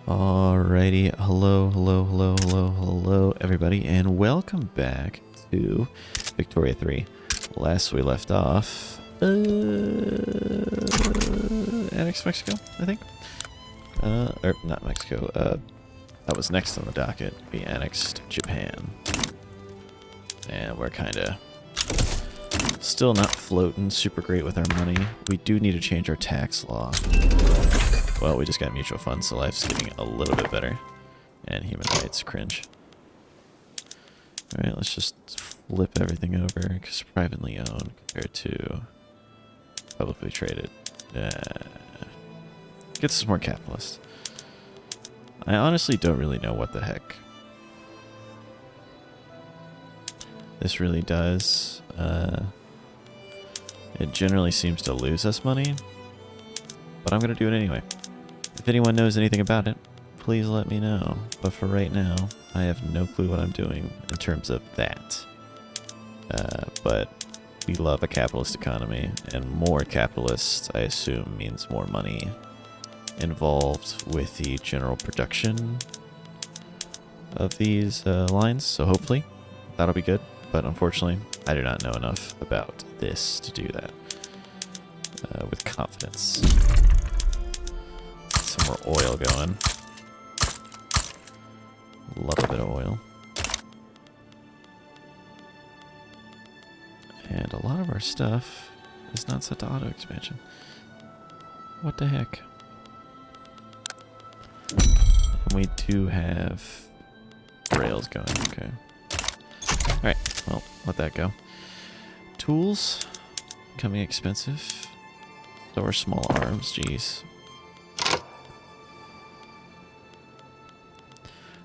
Alrighty, hello, everybody, and welcome back to Victoria 3. Last we left off, annexed Mexico, I think? Or not Mexico, that was next on the docket. We annexed Japan. And we're kinda still not floating super great with our money. We do need to change our tax law. Well, we just got mutual funds, so life's getting a little bit better. And human rights, cringe. Alright, let's just flip everything over, because privately owned compared to publicly traded. Gets us more capitalist. I honestly don't really know what the heck this really does. It generally seems to lose us money, but I'm going to do it anyway. If anyone knows anything about it, please let me know. But for right now, I have no clue what I'm doing in terms of that. But we love a capitalist economy, and more capitalist, I assume, means more money involved with the general production of these lines. So hopefully that'll be good. But unfortunately, I do not know enough about this to do that with confidence. Some more oil going. Love a bit of oil. And a lot of our stuff is not set to auto expansion. What the heck? And we do have rails going, okay. Alright, well, let that go. Tools, becoming expensive. So are small arms, jeez.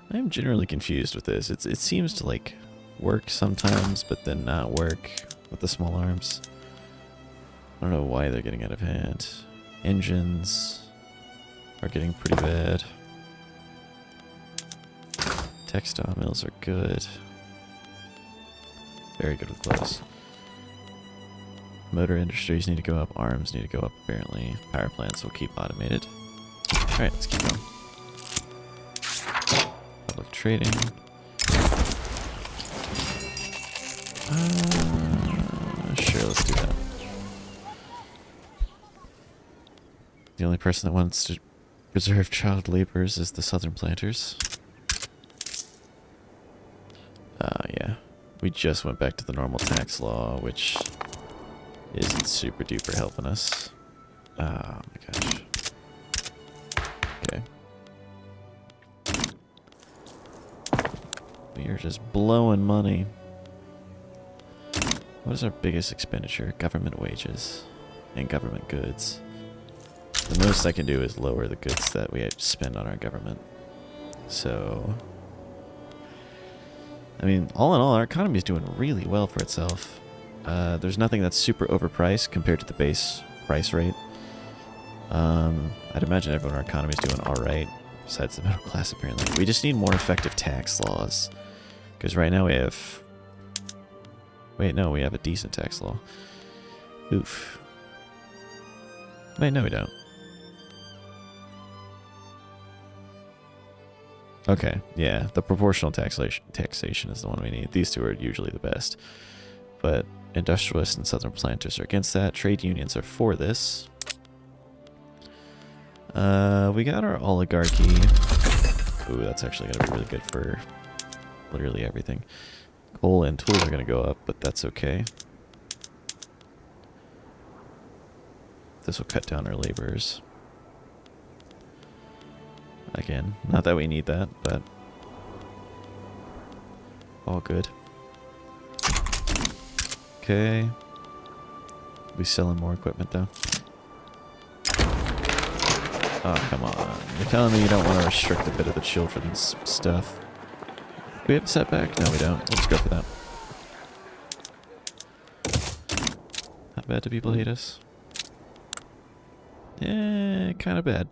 I am generally confused with this. It seems to like work sometimes, but then not work with the small arms. I don't know why they're getting out of hand. Engines are getting pretty bad. Textile mills are good. Very good with clothes. Motor industries need to go up. Arms need to go up, apparently. Power plants will keep automated. Alright, let's keep going. Public trading. Sure, let's do that. The only person that wants to preserve child laborers is the southern planters. Yeah. We just went back to the normal tax law, which isn't super duper helping us. Oh my gosh. Okay. We are just blowing money. What is our biggest expenditure? Government wages and government goods. The most I can do is lower the goods that we spend on our government. So, I mean, all in all, our economy is doing really well for itself. There's nothing that's super overpriced compared to the base price rate. I'd imagine everyone in our economy is doing alright, besides the middle class apparently. We just need more effective tax laws. Because right now we have... Wait, no, we have a decent tax law. Oof. Wait, no we don't. Okay, yeah, the proportional taxation is the one we need. These two are usually the best. But industrialists and southern planters are against that. Trade unions are for this. We got our oligarchy. Ooh, that's actually going to be really good for literally everything. Coal and tools are going to go up, but that's okay. This will cut down our laborers. Again, not that we need that, but all good. Okay. We selling more equipment though. Oh, come on. You're telling me you don't want to restrict a bit of the children's stuff. Do we have a setback? No, we don't. Let's go for that. How bad do people hate us? Yeah, kind of bad.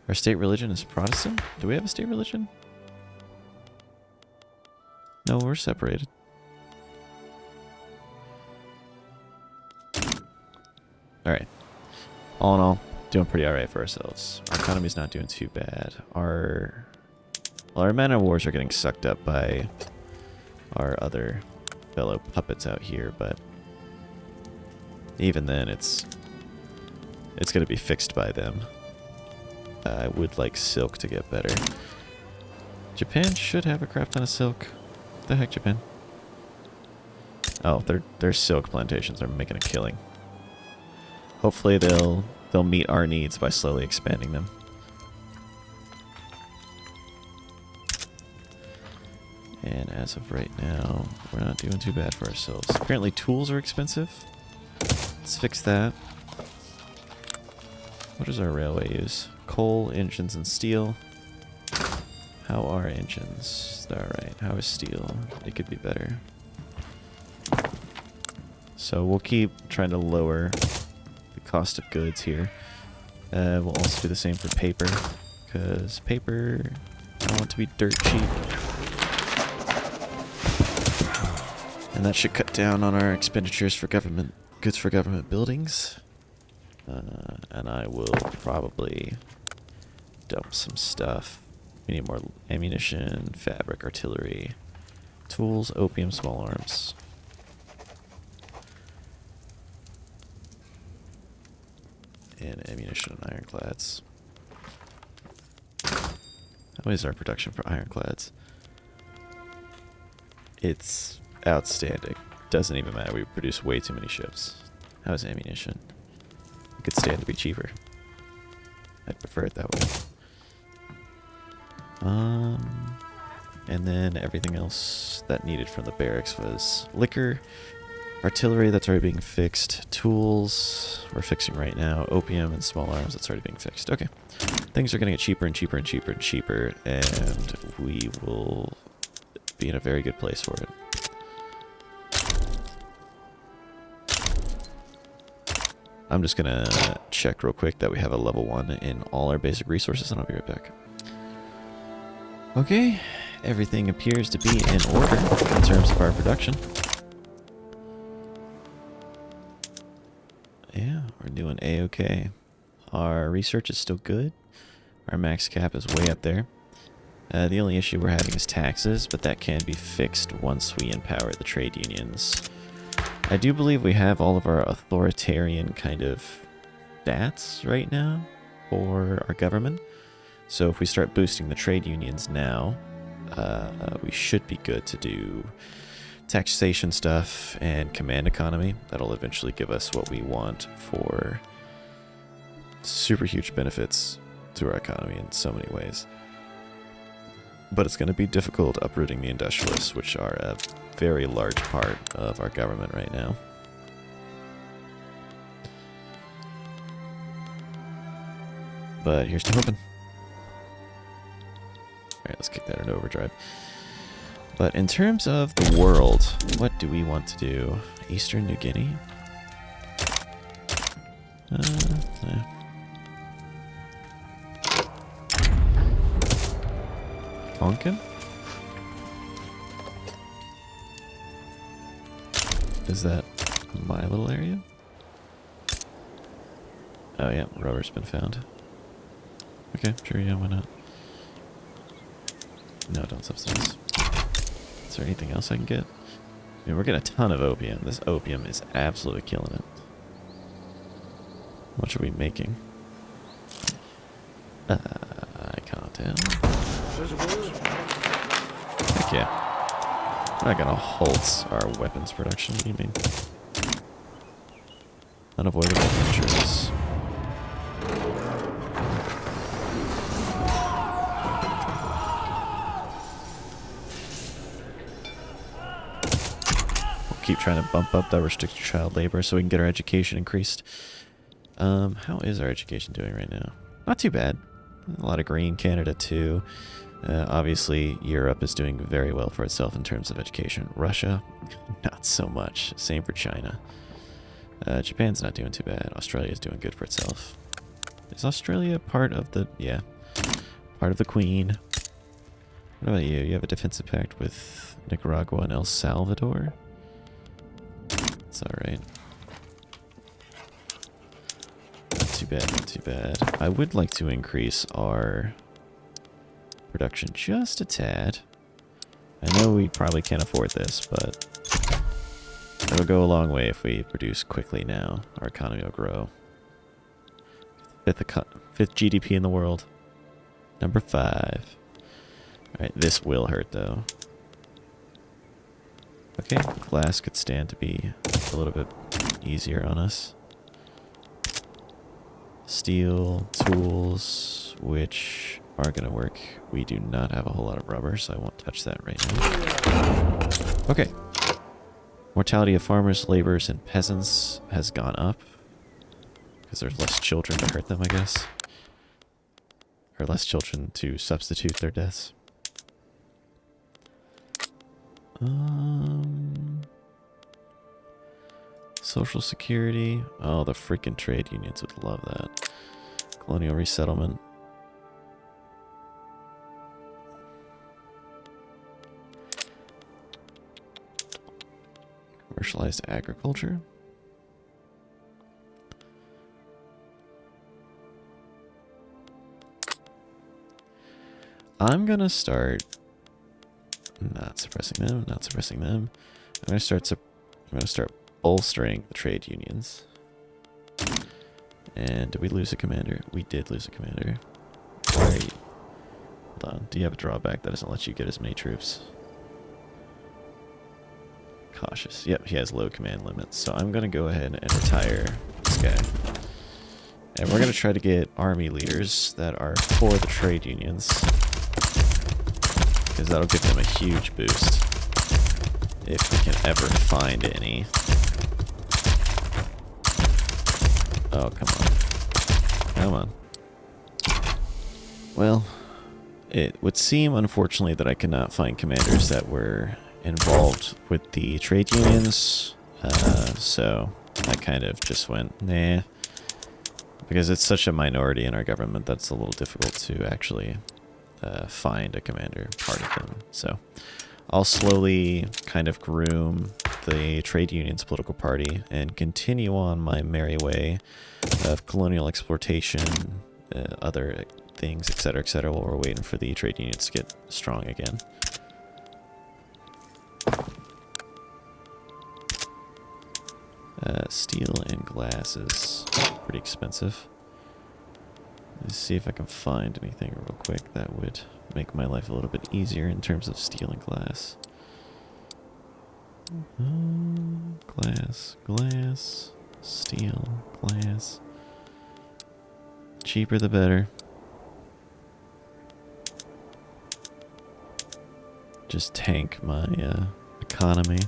Our state religion is Protestant? Do we have a state religion? No, we're separated. Alright. All in all, doing pretty alright for ourselves. Our economy's not doing too bad. Our men of wars are getting sucked up by our other fellow puppets out here, but even then it's going to be fixed by them. I would like silk to get better. Japan should have a crap ton of silk. What the heck, Japan? Oh, their silk plantations are making a killing. Hopefully they'll meet our needs by slowly expanding them. And as of right now, we're not doing too bad for ourselves. Apparently tools are expensive. Let's fix that. What does our railway use? Coal, engines, and steel. How are engines? Alright, how is steel? It could be better. So we'll keep trying to lower the cost of goods here. We'll also do the same for paper, because paper, I want to be dirt cheap. And that should cut down on our expenditures for government goods for government buildings. And I will probably dump some stuff. We need more ammunition, fabric, artillery, tools, opium, small arms. And ammunition and ironclads. How is our production for ironclads? It's outstanding. Doesn't even matter. We produce way too many ships. How is ammunition? It could stand to be cheaper. I'd prefer it that way. And then everything else that needed from the barracks was liquor, artillery that's already being fixed, tools we're fixing right now, opium and small arms that's already being fixed. Okay. Things are going to get cheaper and cheaper and cheaper and cheaper, and we will be in a very good place for it. I'm just going to check real quick that we have a level 1 in all our basic resources, and I'll be right back. Okay, everything appears to be in order in terms of our production. Yeah, we're doing A-okay. Our research is still good. Our max cap is way up there. The only issue we're having is taxes, but that can be fixed once we empower the trade unions. I do believe we have all of our authoritarian kind of stats right now for our government. So if we start boosting the trade unions now, we should be good to do taxation stuff and command economy. That'll eventually give us what we want for super huge benefits to our economy in so many ways. But it's going to be difficult uprooting the industrialists, which are a very large part of our government right now. But here's to hoping. Alright, let's kick that into overdrive. But in terms of the world, what do we want to do? Eastern New Guinea? Tonkin? Is that my little area? Oh yeah, rubber's been found. Okay, sure, yeah, why not? No, don't subsidize. Is there anything else I can get? I mean, we're getting a ton of opium. This opium is absolutely killing it. How much are we making? I can't tell. Heck yeah. We're not gonna halt our weapons production. What do you mean? Unavoidable injuries. Keep trying to bump up that restricted child labor so we can get our education increased. How is our education doing right now? Not too bad. A lot of green. Canada too. Obviously, Europe is doing very well for itself in terms of education. Russia, not so much. Same for China. Japan's not doing too bad. Australia's doing good for itself. Is Australia part of the... yeah. Part of the Queen. What about you? You have a defensive pact with Nicaragua and El Salvador? It's alright. Not too bad, not too bad. I would like to increase our production just a tad. I know we probably can't afford this, but it'll go a long way if we produce quickly now. Our economy will grow. Fifth GDP in the world. Number 5. Alright, this will hurt though. Okay, glass could stand to be a little bit easier on us. Steel, tools, which are going to work. We do not have a whole lot of rubber, so I won't touch that right now. Okay. Mortality of farmers, laborers, and peasants has gone up. Because there's less children to hurt them, I guess. Or less children to substitute their deaths. Social security. Oh, the freaking trade unions would love that. Colonial resettlement. Commercialized agriculture. I'm gonna start not suppressing them, not suppressing them. I'm gonna start bolstering the trade unions. And did we lose a commander? We did lose a commander. Where are you? Hold on. Do you have a drawback that doesn't let you get as many troops? Cautious. Yep, he has low command limits. So I'm gonna go ahead and retire this guy. And we're gonna try to get army leaders that are for the trade unions. Because that'll give them a huge boost. If we can ever find any. Oh, come on. Come on. Well, it would seem, unfortunately, that I cannot find commanders that were involved with the trade unions. So I kind of just went, nah. Because it's such a minority in our government, that's a little difficult to actually find a commander part of them. So I'll slowly kind of groom the trade unions political party and continue on my merry way of colonial exploitation, other things, etc., while we're waiting for the trade unions to get strong again. Steel and glass is pretty expensive. Let's see if I can find anything real quick that would make my life a little bit easier in terms of steel and glass. Glass, steel, glass. Cheaper the better. Just tank my economy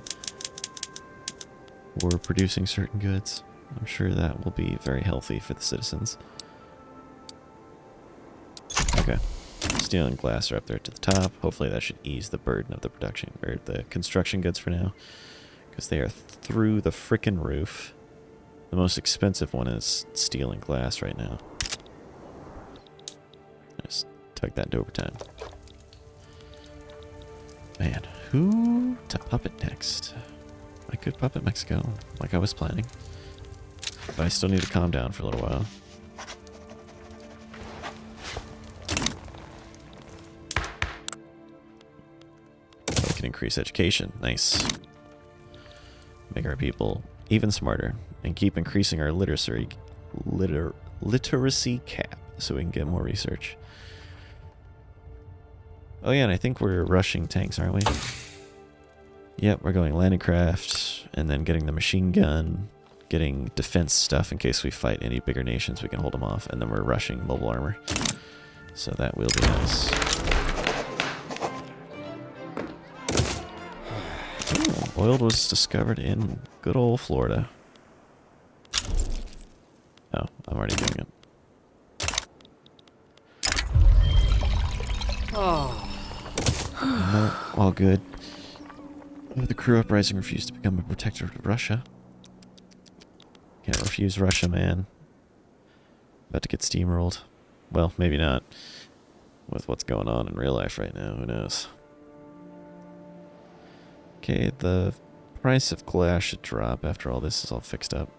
or producing certain goods. I'm sure that will be very healthy for the citizens. Okay. Steel and glass are up there to the top. Hopefully that should ease the burden of the production, or the construction goods for now. Because they are through the frickin' roof. The most expensive one is steel and glass right now. Just tuck that into overtime. Man, who to puppet next? I could puppet Mexico, like I was planning. But I still need to calm down for a little while. So we can increase education. Nice. Make our people even smarter. And keep increasing our literacy cap so we can get more research. Oh yeah, and I think we're rushing tanks, aren't we? Yep, we're going landing craft, and then getting the machine gun, getting defense stuff in case we fight any bigger nations, we can hold them off, and then we're rushing mobile armor. So that will be nice. Ooh, oil was discovered in good old Florida. Oh, I'm already doing it. Oh. No, all good. The crew uprising refused to become a protector of Russia. Can't refuse Russia, man. About to get steamrolled. Well, maybe not. With what's going on in real life right now, who knows? Okay, the price of glass should drop after all this is all fixed up.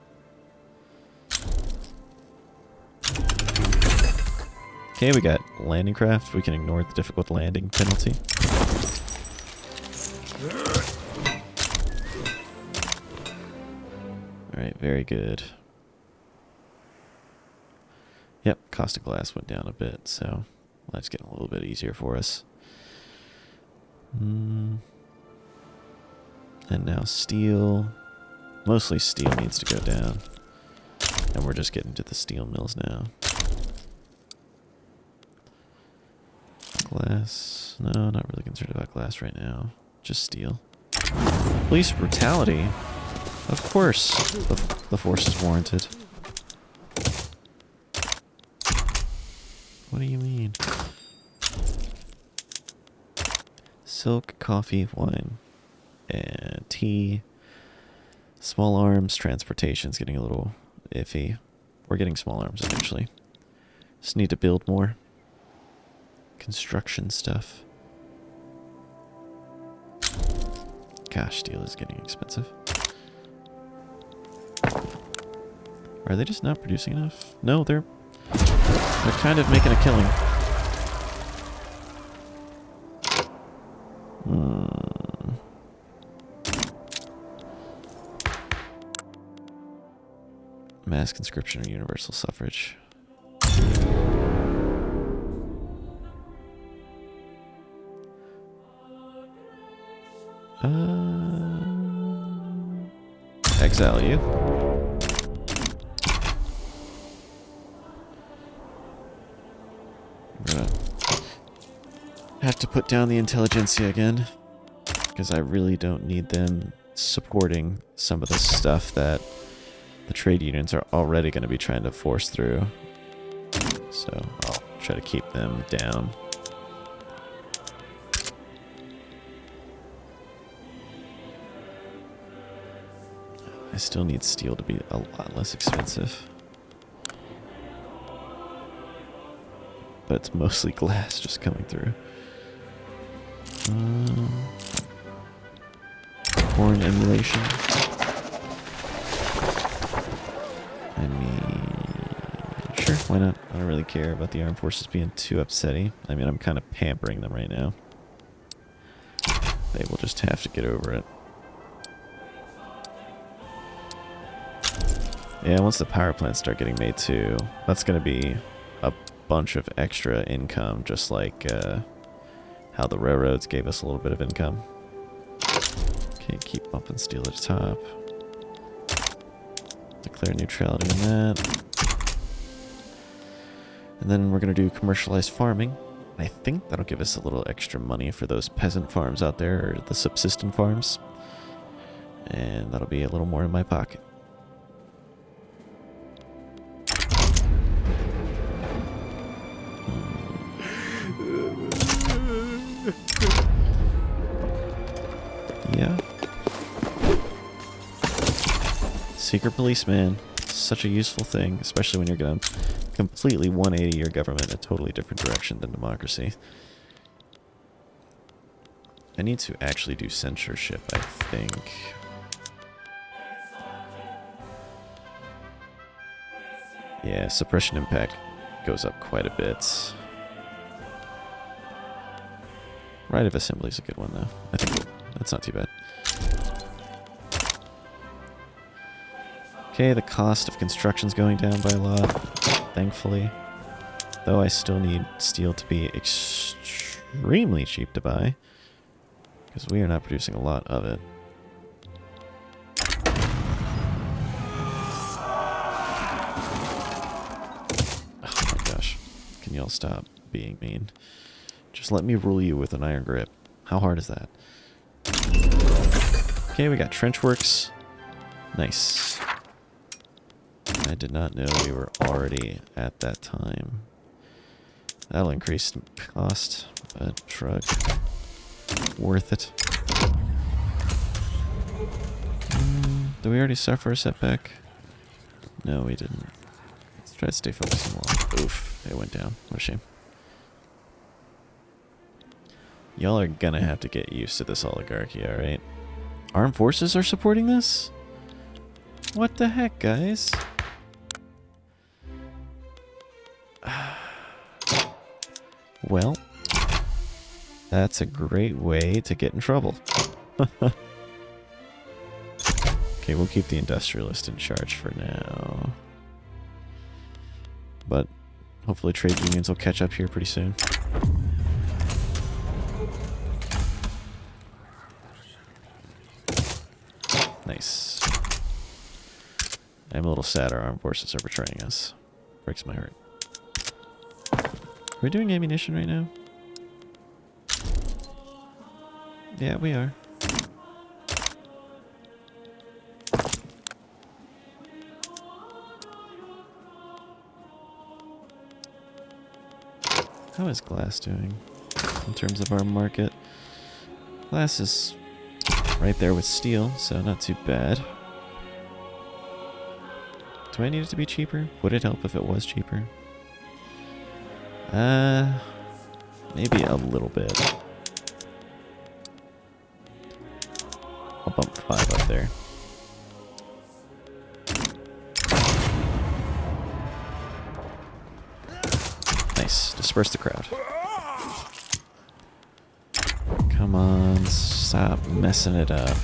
Okay, we got landing craft. We can ignore the difficult landing penalty. Alright, very good. Yep, cost of glass went down a bit, so life's getting a little bit easier for us. And now steel. Mostly steel needs to go down. And we're just getting to the steel mills now. Glass. No, not really concerned about glass right now. Just steel. Police brutality. Of course, the force is warranted. What do you mean? Silk, coffee, wine, and tea. Small arms, transportation's getting a little iffy. We're getting small arms eventually. Just need to build more. Construction stuff. Gosh, steel is getting expensive. Are they just not producing enough? No, they're kind of making a killing. Mass conscription or universal suffrage. Exile you. I'm gonna have to put down the intelligentsia again, because I really don't need them supporting some of the stuff that the trade unions are already going to be trying to force through. So I'll try to keep them down. I still need steel to be a lot less expensive. But it's mostly glass just coming through. Corn emulation. I mean, sure, why not? I don't really care about the armed forces being too upsetty. I mean, I'm kind of pampering them right now. They will just have to get over it. Yeah, once the power plants start getting made too, that's going to be a bunch of extra income, just like how the railroads gave us a little bit of income. Okay, keep bumping steel at the top. Declare neutrality on that. And then we're going to do commercialized farming. I think that'll give us a little extra money for those peasant farms out there, or the subsistent farms. And that'll be a little more in my pocket. Yeah. Secret policeman. Such a useful thing, especially when you're going to completely 180 your government in a totally different direction than democracy. I need to actually do censorship, I think. Yeah, suppression impact goes up quite a bit. Right of assembly is a good one, though. I think that's not too bad. Okay, the cost of construction's going down by a lot, thankfully. Though I still need steel to be extremely cheap to buy, because we are not producing a lot of it. Oh my gosh. Can y'all stop being mean? Just let me rule you with an iron grip. How hard is that? Okay, we got trench works. Nice. I did not know we were already at that time. That'll increase cost, but shrug. Worth it. Did we already suffer a setback? No, we didn't. Let's try to stay focused on Oof, it went down. What a shame. Y'all are gonna have to get used to this oligarchy, alright? Armed forces are supporting this? What the heck, guys? Well, that's a great way to get in trouble. Okay, we'll keep the industrialist in charge for now. But hopefully trade unions will catch up here pretty soon. Nice. I'm a little sad our armed forces are betraying us. Breaks my heart. Are we doing ammunition right now? Yeah, we are. How is glass doing in terms of our market? Glass is right there with steel, so not too bad. Do I need it to be cheaper? Would it help if it was cheaper? Maybe a little bit. I'll bump 5 up there. Nice. Disperse the crowd. Come on, stop messing it up.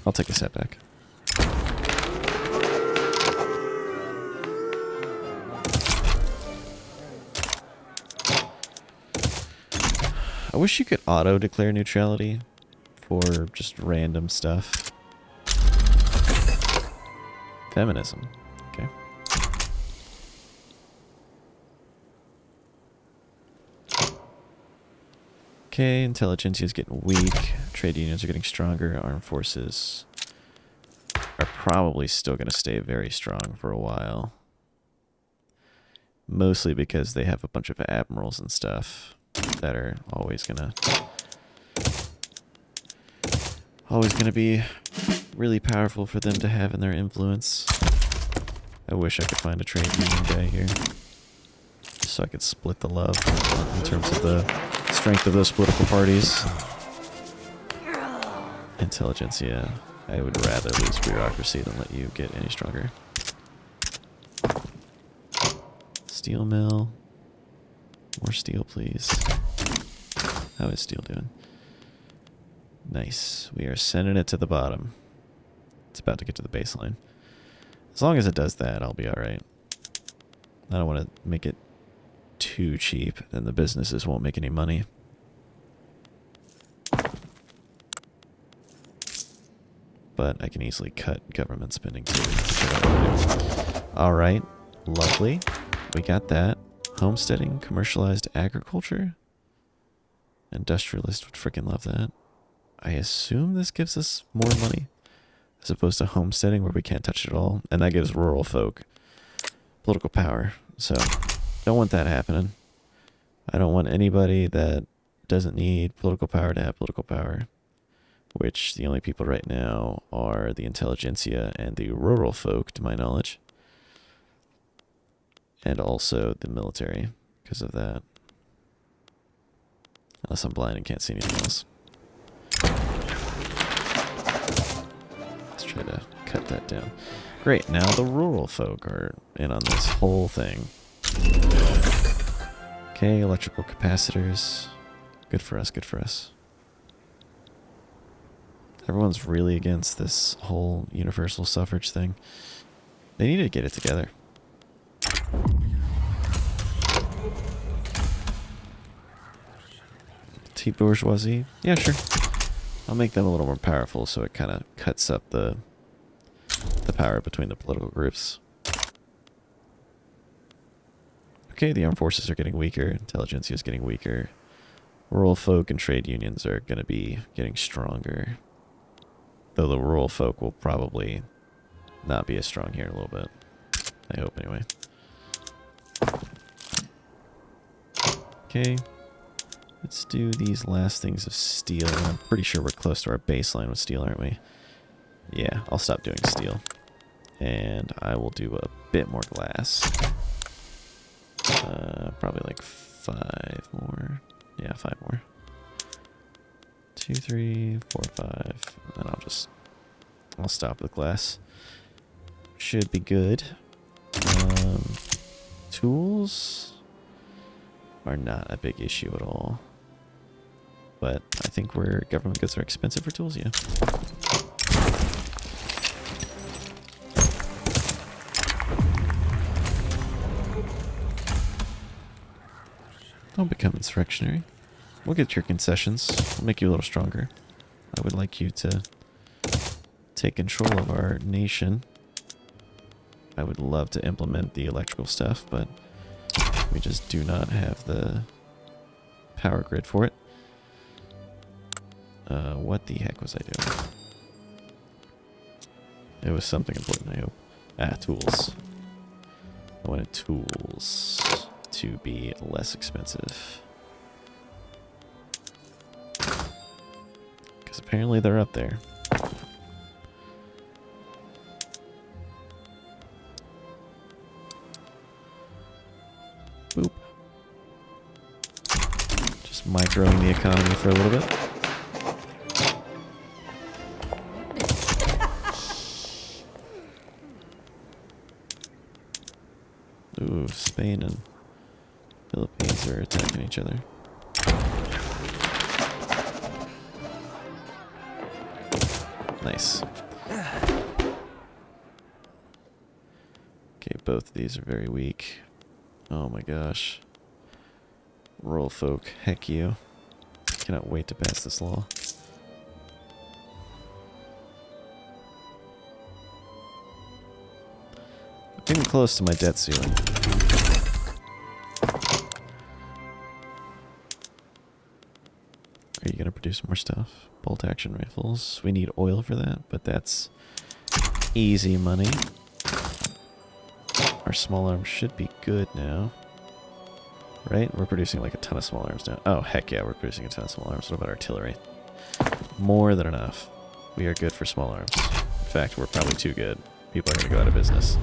I'll take a setback. I wish you could auto-declare neutrality for just random stuff. Feminism. Okay. Okay, intelligentsia is getting weak. Trade unions are getting stronger. Armed forces are probably still going to stay very strong for a while. Mostly because they have a bunch of admirals and stuff that are always gonna be really powerful for them to have in their influence. I wish I could find a trade union guy here, just so I could split the love in terms of the strength of those political parties. Intelligentsia, I would rather lose bureaucracy than let you get any stronger. Steel mill. More steel, please. How is steel doing? Nice. We are sending it to the bottom. It's about to get to the baseline. As long as it does that, I'll be alright. I don't want to make it too cheap, then the businesses won't make any money. But I can easily cut government spending too. Alright. Lovely. We got that. Homesteading, commercialized agriculture. Industrialist would freaking love that. I assume this gives us more money as opposed to homesteading where we can't touch it all. And that gives rural folk political power. So don't want that happening. I don't want anybody that doesn't need political power to have political power. Which the only people right now are the intelligentsia and the rural folk, to my knowledge. And also the military, because of that. Unless I'm blind and can't see anything else. Let's try to cut that down. Great, now the rural folk are in on this whole thing. Okay, electrical capacitors. Good for us, good for us. Everyone's really against this whole universal suffrage thing. They need to get it together. Petite bourgeoisie? Yeah, sure. I'll make them a little more powerful so it kind of cuts up the power between the political groups. Okay, the armed forces are getting weaker. Intelligentsia is getting weaker. Rural folk and trade unions are going to be getting stronger. Though the rural folk will probably not be as strong here in a little bit. I hope, anyway. Okay. Let's do these last things of steel. I'm pretty sure we're close to our baseline with steel, aren't we? Yeah, I'll stop doing steel. And I will do a bit more glass. Probably like 5 more. Yeah, 5 more. 2, 3, 4, 5. And then I'll stop with glass. Should be good. Tools. are not a big issue at all. But I think where government goods are expensive for tools, yeah. Don't become insurrectionary. We'll get your concessions. We'll make you a little stronger. I would like you to take control of our nation. I would love to implement the electrical stuff, but we just do not have the power grid for it. What the heck was I doing? It was something important, I hope. Ah, tools. I wanted tools to be less expensive. Because apparently they're up there. Boop. Just microing the economy for a little bit. Ooh, Spain and Philippines are attacking each other. Nice. Okay, both of these are very weak. Oh my gosh. Rural folk, heck you. Cannot wait to pass this law. I'm getting close to my debt ceiling. Are you gonna produce more stuff? Bolt action rifles. We need oil for that, but that's easy money. Our small arms should be good now. Right? We're producing like a ton of small arms now. Oh, heck yeah, we're producing a ton of small arms. What about artillery? More than enough. We are good for small arms. In fact, we're probably too good. People are going to go out of business.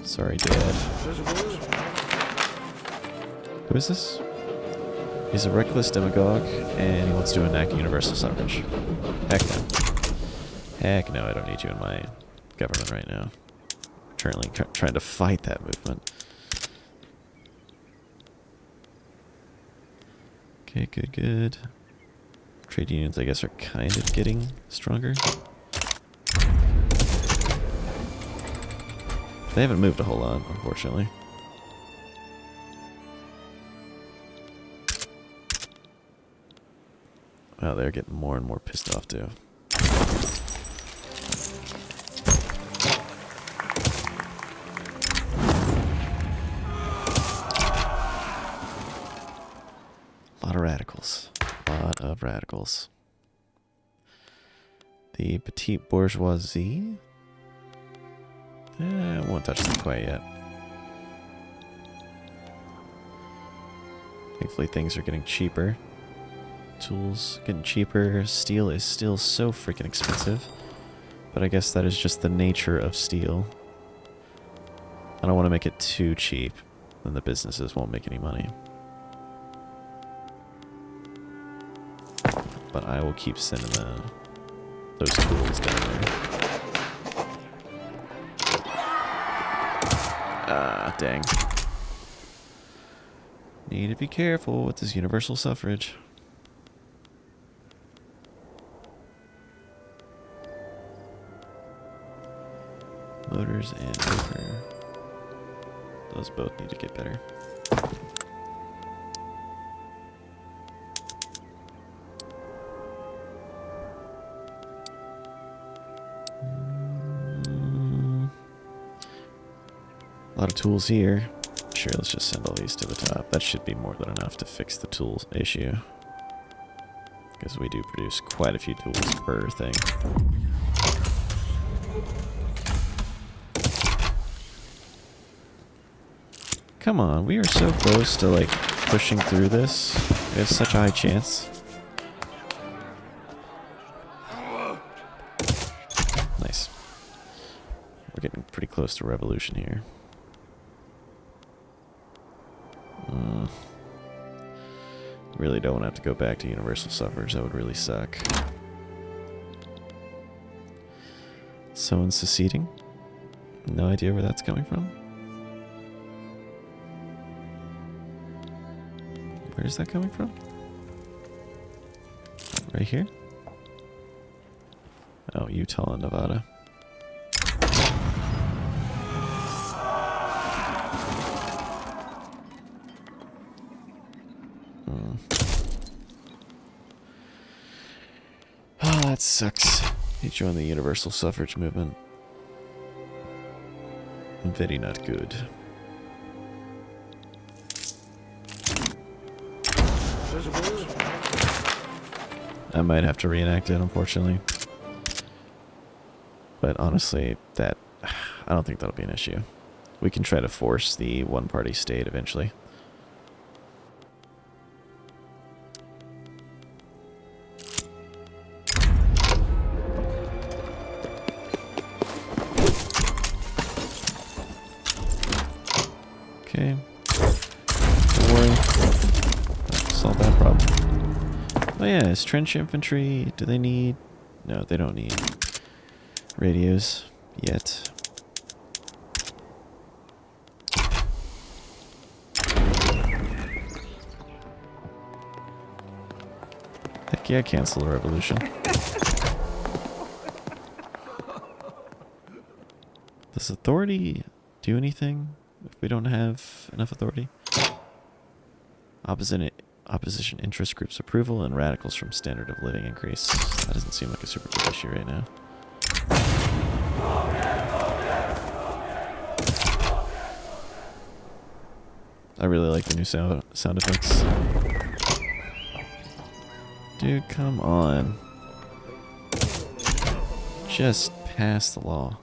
Sorry, Dad. Who is this? He's a reckless demagogue, and he wants to enact universal suffrage. Heck no. Heck no, I don't need you in my government right now. Currently trying to fight that movement. Okay, good, good. Trade unions, I guess, are kind of getting stronger. They haven't moved a whole lot, unfortunately. Wow, they're getting more and more pissed off, too. A lot of radicals. A lot of radicals. The petite bourgeoisie. I won't touch them quite yet. Thankfully things are getting cheaper. Tools getting cheaper. Steel is still so freaking expensive. But I guess that is just the nature of steel. I don't want to make it too cheap. Then the businesses won't make any money. But I will keep sending those tools down there. Ah, dang. Need to be careful with this universal suffrage. Motors and paper. Those both need to get better. A lot of tools here. Sure, let's just send all these to the top. That should be more than enough to fix the tools issue. Because we do produce quite a few tools per thing. Come on, we are so close to like pushing through this. We have such a high chance. Nice. We're getting pretty close to revolution here. Really don't want to have to go back to universal suffrage. That would really suck. Someone's seceding. No idea where that's coming from. Where's that coming from? Right here? Oh, Utah and Nevada. Oh, that sucks. He joined the universal suffrage movement. Very not good. I might have to reenact it, unfortunately. But honestly, I don't think that'll be an issue. We can try to force the one-party state eventually. Okay. Don't worry. That'll solve that problem. Oh yeah, is trench infantry, do they need... No, they don't need radios yet. Heck yeah, cancel the revolution. Does authority do anything if we don't have enough authority? Opposition interest groups approval and radicals from standard of living increase. That doesn't seem like a super big issue right now. I really like the new sound effects. Dude, come on. Just pass the law.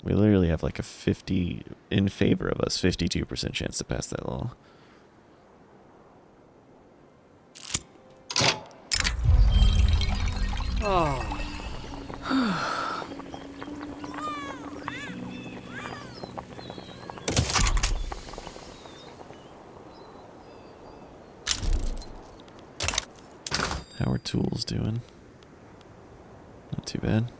We literally have like a 50, in favor of us, 52% chance to pass that law. Oh. How are tools doing? Not too bad.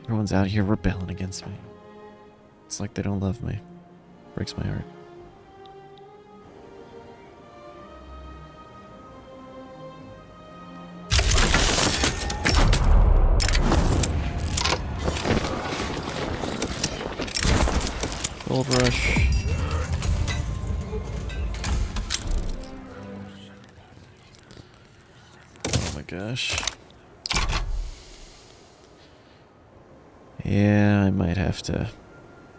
Everyone's out here rebelling against me. It's like they don't love me. Breaks my heart. Gold rush. Oh my gosh. Yeah, I might have to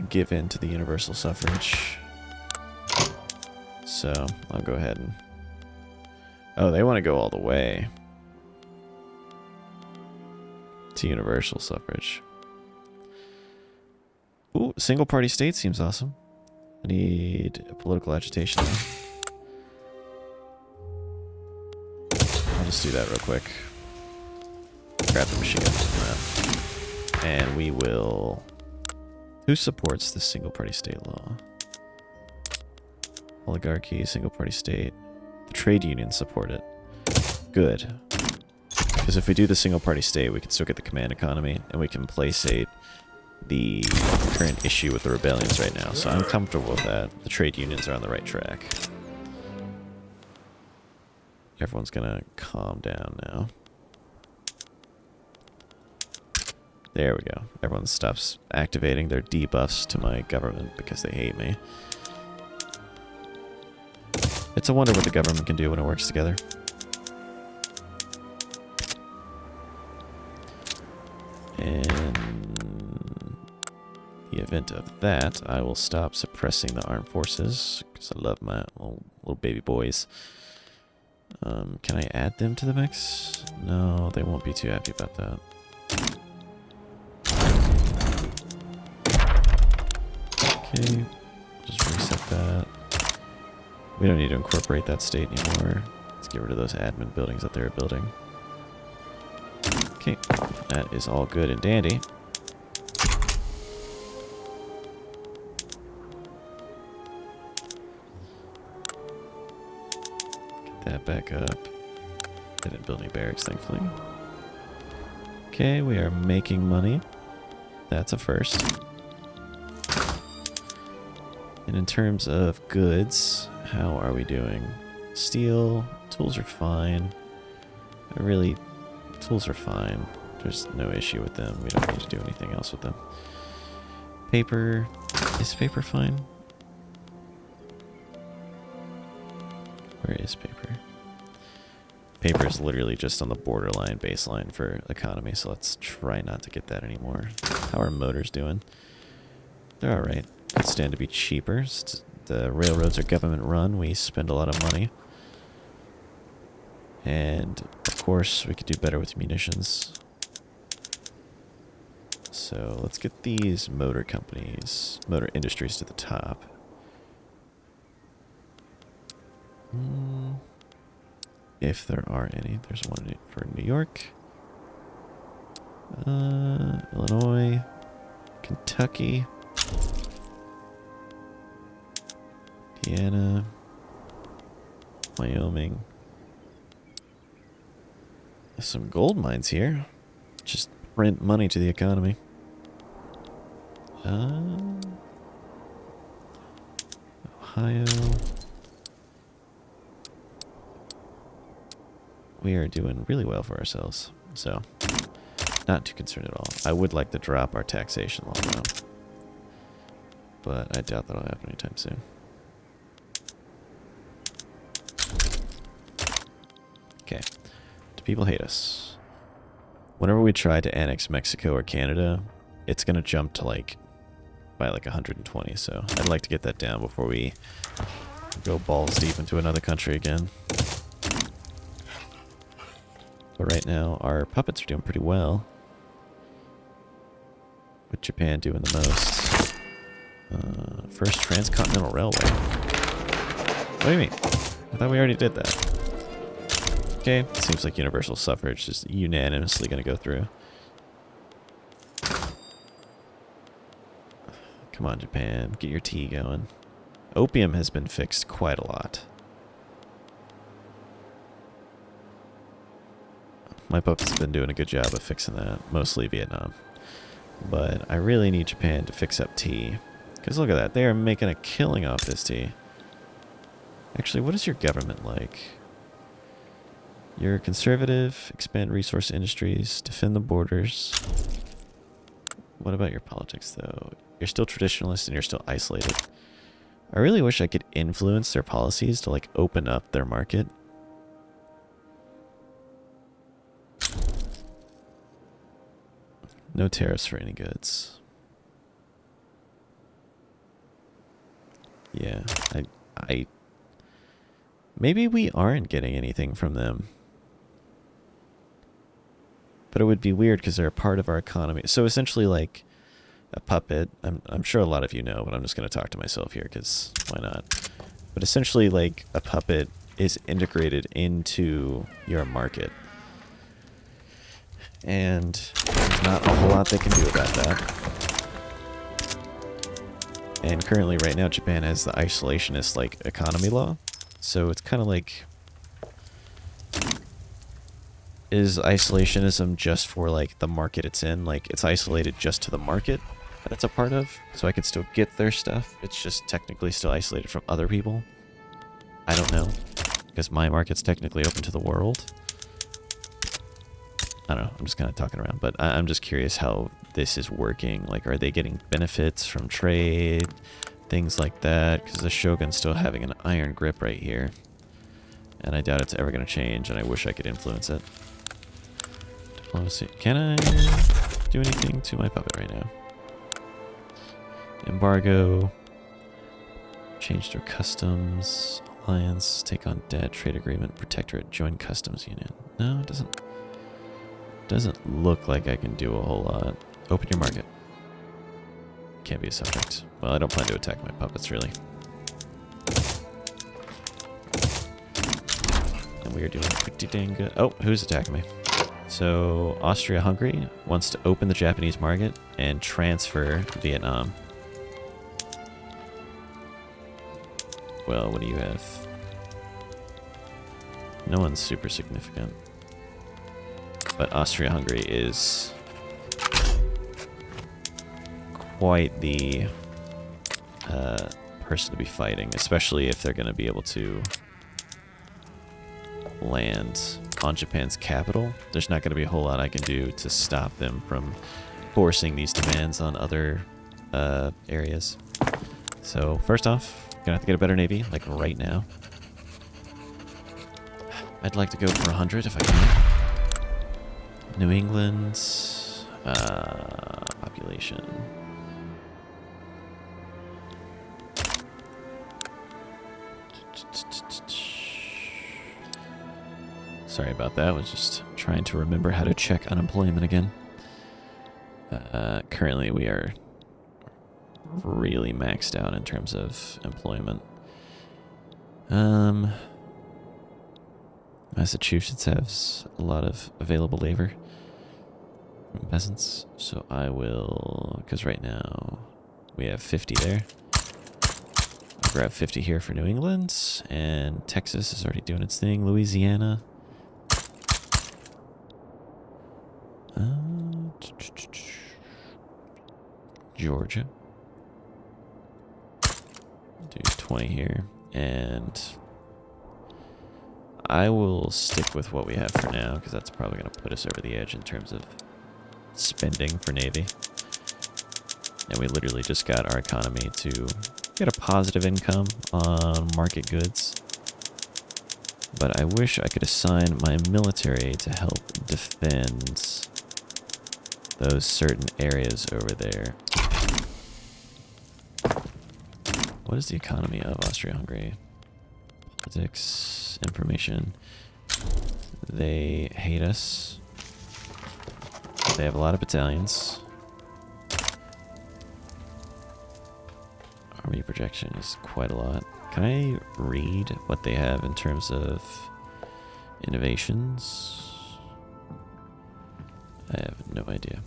give in to the universal suffrage. So, I'll go ahead and... Oh, they want to go all the way to universal suffrage. Ooh, single party state seems awesome. I need a political agitation though. I'll just do that real quick. Grab the machine gun from that. And we will... Who supports this single party state law? Oligarchy, single party state. The trade unions support it. Good. Because if we do the single party state, we can still get the command economy, and we can placate the current issue with the rebellions right now. So I'm comfortable with that. The trade unions are on the right track. Everyone's gonna calm down now. There we go. Everyone stops activating their debuffs to my government because they hate me. It's a wonder what the government can do when it works together. In the event of that, I will stop suppressing the armed forces because I love my little baby boys. Can I add them to the mix? No, they won't be too happy about that. Okay, just reset that. We don't need to incorporate that state anymore. Let's get rid of those admin buildings that they were building. Okay, that is all good and dandy. that back up. Didn't build any barracks, thankfully. Okay, we are making money. That's a first. And in terms of goods, how are we doing? Steel, tools are fine. Tools are fine. There's no issue with them. We don't need to do anything else with them. Paper, is paper fine? Where is paper? Paper is literally just on the borderline baseline for economy, so let's try not to get that anymore. How are motors doing? They're alright. Could stand to be cheaper. The railroads are government run. We spend a lot of money. And, of course, we could do better with munitions. So, let's get these motor companies, motor industries to the top. If there are any. There's one for New York. Illinois. Kentucky. Indiana. Wyoming. There's some gold mines here. Just print money to the economy. Ohio. We are doing really well for ourselves, so not too concerned at all. I would like to drop our taxation law now, but I doubt that'll happen anytime soon. Okay. Do people hate us? Whenever we try to annex Mexico or Canada, it's going to jump to by 120, so I'd like to get that down before we go balls deep into another country again. But right now, our puppets are doing pretty well. With Japan doing the most. First transcontinental railway. What do you mean? I thought we already did that. Okay, seems like universal suffrage is unanimously going to go through. Come on, Japan. Get your tea going. Opium has been fixed quite a lot. My puppets have been doing a good job of fixing that. Mostly Vietnam. But I really need Japan to fix up tea. Because look at that. They are making a killing off this tea. Actually, what is your government like? You're conservative, expand resource industries, defend the borders. What about your politics, though? You're still traditionalist and you're still isolated. I really wish I could influence their policies to, open up their market. No tariffs for any goods. Yeah, maybe we aren't getting anything from them. But it would be weird because they're a part of our economy. So essentially a puppet, I'm sure a lot of you know, but I'm just going to talk to myself here because why not? But essentially a puppet is integrated into your market. And there's not a whole lot they can do about that. And currently right now Japan has the isolationist economy law. So it's kind of is isolationism just for the market it's in? It's isolated just to the market that it's a part of, so I could still get their stuff. It's just technically still isolated from other people. I don't know, because my market's technically open to the world. I don't know, I'm just kind of talking around, but I'm just curious how this is working. Are they getting benefits from trade, things like that? Because the Shogun's still having an iron grip right here. And I doubt it's ever going to change, and I wish I could influence it. Diplomacy. Can I do anything to my puppet right now? Embargo. Change their customs. Alliance. Take on debt. Trade agreement. Protectorate. Join customs union. No, it doesn't look like I can do a whole lot. Open your market. Can't be a subject. Well, I don't plan to attack my puppets, really. And we are doing pretty dang good. Oh, who's attacking me? So, Austria-Hungary wants to open the Japanese market and transfer Vietnam. Well, what do you have? No one's super significant. But Austria-Hungary is quite the person to be fighting, especially if they're going to be able to land on Japan's capital. There's not going to be a whole lot I can do to stop them from forcing these demands on other areas. So first off, gonna have to get a better navy, like right now. I'd like to go for 100 if I can. New England's population. Sorry about that. I was just trying to remember how to check unemployment again. Currently, we are really maxed out in terms of employment. Massachusetts has a lot of available labor from peasants, so I will, because right now we have 50 there. I'll grab 50 here for New England, and Texas is already doing its thing. Louisiana. Georgia. Do 20 here, and I will stick with what we have for now, because that's probably going to put us over the edge in terms of spending for Navy. And we literally just got our economy to get a positive income on market goods. But I wish I could assign my military to help defend those certain areas over there. What is the economy of Austria-Hungary? Politics, information. They hate us. They have a lot of battalions. Army projection is quite a lot. Can I read what they have in terms of innovations? I have no idea.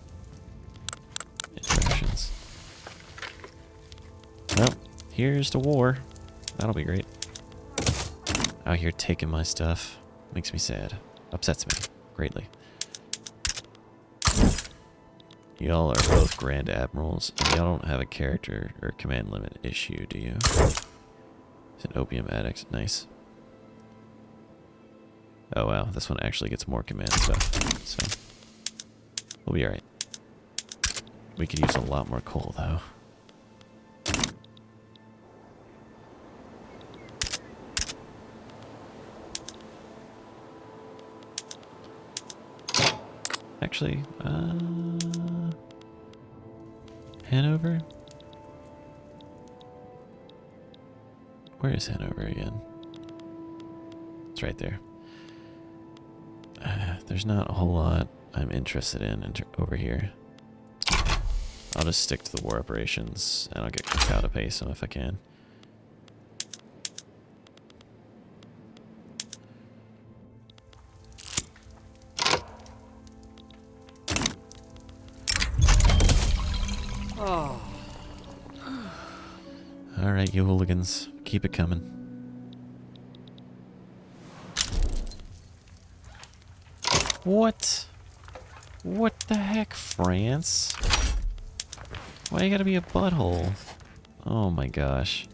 Interactions. Well, here's the war. That'll be great. Out here taking my stuff. Makes me sad. Upsets me greatly. Y'all are both Grand Admirals, and y'all don't have a character or command limit issue, do you? It's an opium addict. Nice. Oh wow, this one actually gets more command stuff, so we'll be alright. We could use a lot more coal, though. Actually, Hanover? Where is Hanover again? It's right there. There's not a whole lot I'm interested in over here. I'll just stick to the war operations, and I'll get Kakao to pay some if I can. Alright, you hooligans. Keep it coming. What? What the heck, France? Why you gotta be a butthole? Oh my gosh.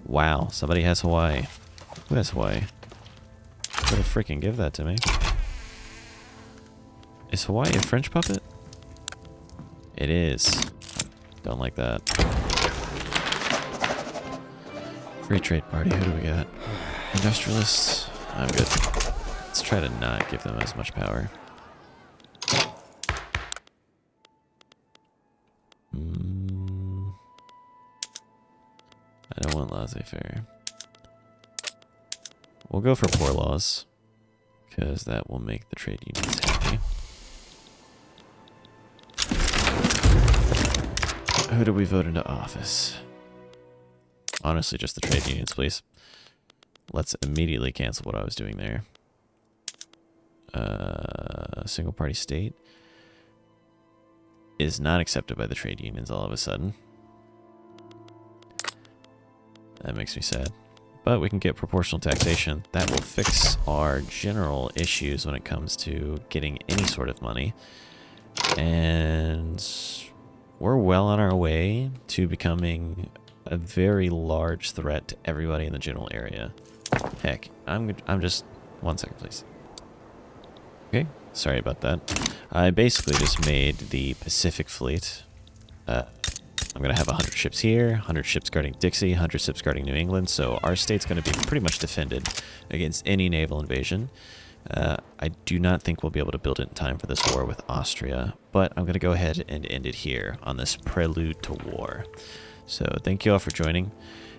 Wow, somebody has Hawaii. Who has Hawaii? Better freaking give that to me. Is Hawaii a French puppet? It is. Don't like that. Free trade party, who do we got? Industrialists? I'm good. Let's try to not give them as much power. I don't want laissez-faire. We'll go for poor laws, because that will make the trade unions happy. Who do we vote into office? Honestly, just the trade unions, please. Let's immediately cancel what I was doing there. Single party state is not accepted by the trade unions all of a sudden. That makes me sad. But we can get proportional taxation. That will fix our general issues when it comes to getting any sort of money. And we're well on our way to becoming a very large threat to everybody in the general area. Heck, I'm just... 1 second, please. Okay, sorry about that. I basically just made the Pacific Fleet. I'm going to have 100 ships here, 100 ships guarding Dixie, 100 ships guarding New England, so our state's going to be pretty much defended against any naval invasion. I do not think we'll be able to build it in time for this war with Austria, but I'm going to go ahead and end it here on this prelude to war. So thank you all for joining.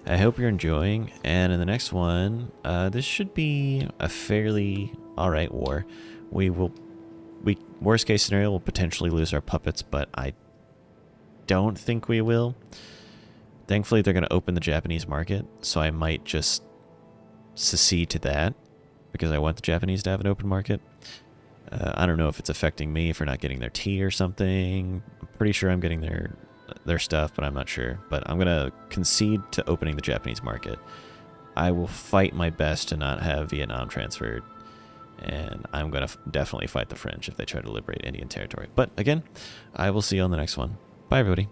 I hope you're enjoying, and in the next one, this should be a fairly alright war. Worst case scenario, we'll potentially lose our puppets, but I don't think we will. Thankfully, they're going to open the Japanese market, so I might just secede to that because I want the Japanese to have an open market. I don't know if it's affecting me for not getting their tea or something. I'm pretty sure I'm getting their stuff, but I'm not sure. But I'm going to concede to opening the Japanese market. I will fight my best to not have Vietnam transferred, and I'm going to definitely fight the French if they try to liberate Indian territory. But again, I will see you on the next one. Bye, everybody.